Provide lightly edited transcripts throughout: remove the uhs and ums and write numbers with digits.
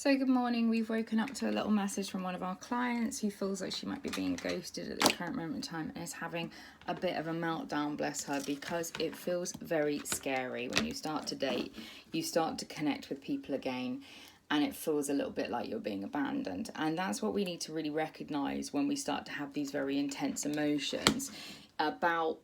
So good morning, we've woken up to a little message from one of our clients who feels like she might be being ghosted at this current moment in time and is having a bit of a meltdown, bless her, because it feels very scary. When you start to date, you start to connect with people again and it feels a little bit like you're being abandoned. And that's what we need to really recognise when we start to have these very intense emotions about,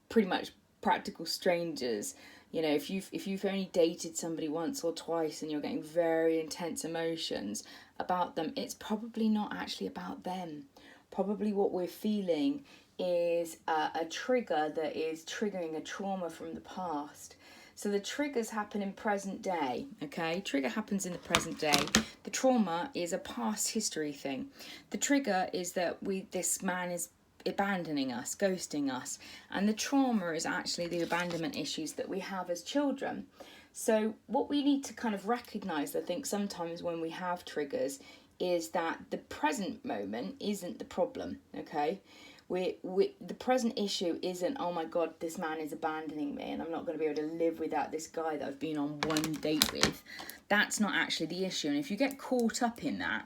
pretty much practical strangers. If you've only dated somebody once or twice and you're getting very intense emotions about them, it's probably not actually about them. Probably what we're feeling is a trigger that is triggering a trauma from the past. So the triggers happen in present day, okay? Trigger happens in the present day. The trauma is a past history thing. The trigger is that this man is abandoning us, ghosting us, and the trauma is actually the abandonment issues that we have as children. So what we need to kind of recognize, I think, sometimes when we have triggers, is that the present moment isn't the problem. Okay, the present issue isn't, oh my god, this man is abandoning me and I'm not going to be able to live without this guy that I've been on one date with. That's not actually the issue. And if you get caught up in that,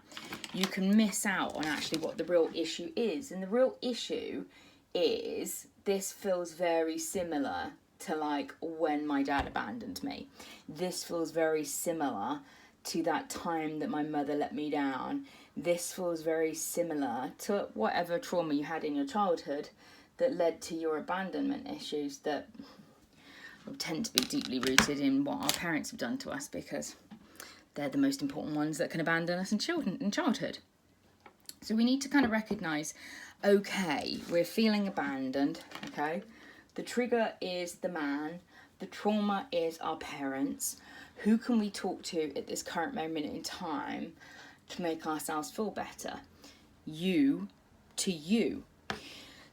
you can miss out on actually what the real issue is. And the real issue is, this feels very similar to like when my dad abandoned me. This feels very similar to that time that my mother let me down. This feels very similar to whatever trauma you had in your childhood that led to your abandonment issues that tend to be deeply rooted in what our parents have done to us, because they're the most important ones that can abandon us in childhood. So we need to kind of recognise, okay, we're feeling abandoned, okay? The trigger is the man, the trauma is our parents. Who can we talk to at this current moment in time to make ourselves feel better? You to you.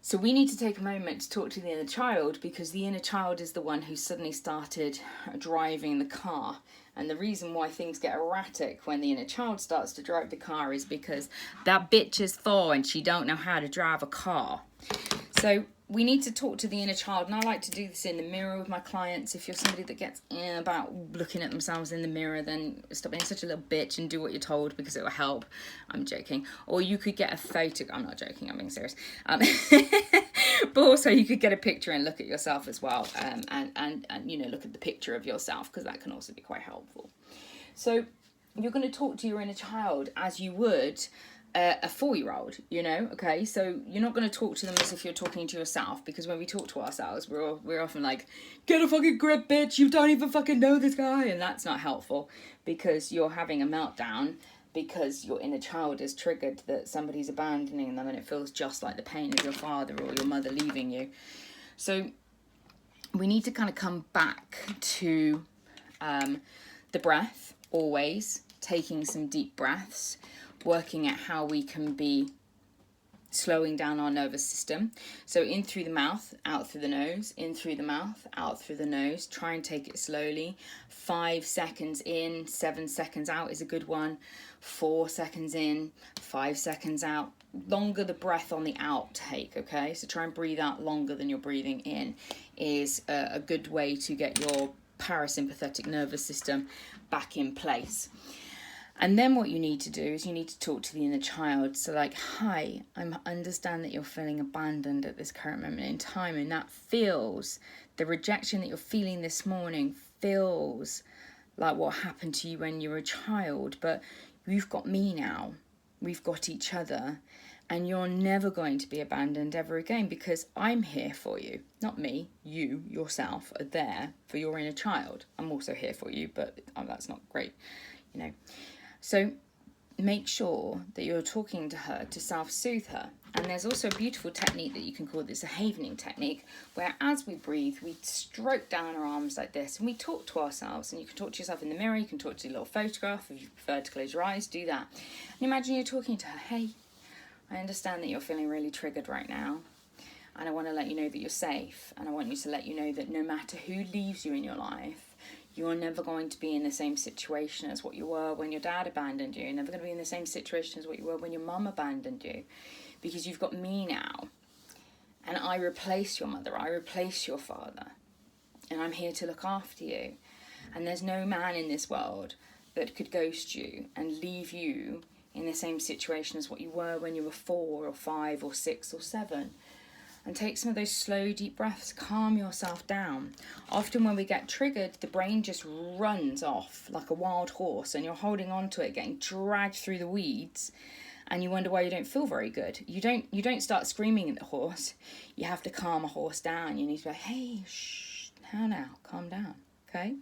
So we need to take a moment to talk to the inner child, because the inner child is the one who suddenly started driving the car. And the reason why things get erratic when the inner child starts to drive the car is because that bitch is 4 and she don't know how to drive a car. So we need to talk to the inner child, and I like to do this in the mirror with my clients. If you're somebody that gets about looking at themselves in the mirror, then stop being such a little bitch and do what you're told, because it will help. I'm joking. Or you could get a photo. I'm not joking, I'm being serious. But also you could get a picture and look at yourself as well, and look at the picture of yourself, because that can also be quite helpful. So you're going to talk to your inner child as you would a 4-year-old, okay? So you're not going to talk to them as if you're talking to yourself, because when we talk to ourselves, we're often like, get a fucking grip, bitch, you don't even fucking know this guy, and that's not helpful, because you're having a meltdown because your inner child is triggered that somebody's abandoning them, and it feels just like the pain of your father or your mother leaving you. So we need to kind of come back to the breath, always taking some deep breaths, working at how we can be slowing down our nervous system. So in through the mouth, out through the nose, in through the mouth, out through the nose. Try and take it slowly. 5 seconds in, 7 seconds out is a good one. 4 seconds in, 5 seconds out. Longer the breath on the outtake, okay? So try and breathe out longer than you're breathing in is a good way to get your parasympathetic nervous system back in place. And then what you need to do is you need to talk to the inner child. So like, hi, I understand that you're feeling abandoned at this current moment in time, and that feels, the rejection that you're feeling this morning feels like what happened to you when you were a child, but you've got me now, we've got each other, and you're never going to be abandoned ever again, because I'm here for you. Not me, you, yourself, are there for your inner child. I'm also here for you, but that's not great, So make sure that you're talking to her to self-soothe her. And there's also a beautiful technique that you can call this a havening technique, where as we breathe, we stroke down our arms like this and we talk to ourselves. And you can talk to yourself in the mirror, you can talk to your little photograph. If you prefer to close your eyes, do that. And imagine you're talking to her. Hey, I understand that you're feeling really triggered right now, and I want to let you know that you're safe. And I want you to let you know that no matter who leaves you in your life, you're never going to be in the same situation as what you were when your dad abandoned you. You're never going to be in the same situation as what you were when your mum abandoned you, because you've got me now. And I replace your mother, I replace your father, and I'm here to look after you. And there's no man in this world that could ghost you and leave you in the same situation as what you were when you were 4 or 5 or 6 or 7. And take some of those slow, deep breaths. Calm yourself down. Often when we get triggered, the brain just runs off like a wild horse, and you're holding on to it, getting dragged through the weeds, and you wonder why you don't feel very good. You don't start screaming at the horse. You have to calm a horse down. You need to be like, hey, shh, now, calm down, okay?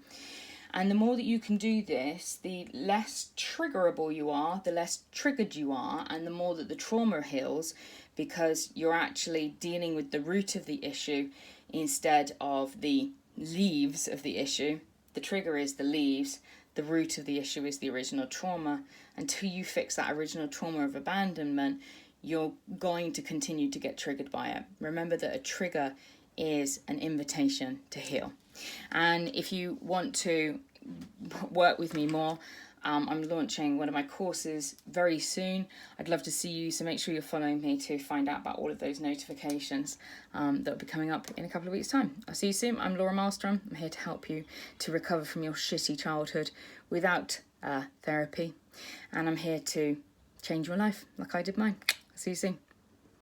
And the more that you can do this, the less triggerable you are, the less triggered you are, and the more that the trauma heals, because you're actually dealing with the root of the issue instead of the leaves of the issue. The trigger is the leaves. The root of the issue is the original trauma. Until you fix that original trauma of abandonment, you're going to continue to get triggered by it. Remember that a trigger is an invitation to heal. And if you want to work with me more, I'm launching one of my courses very soon. I'd love to see you, so make sure you're following me to find out about all of those notifications that will be coming up in a couple of weeks' time. I'll see you soon. I'm Maelstrom. I'm here to help you to recover from your shitty childhood without therapy, and I'm here to change your life like I did mine. I'll see you soon.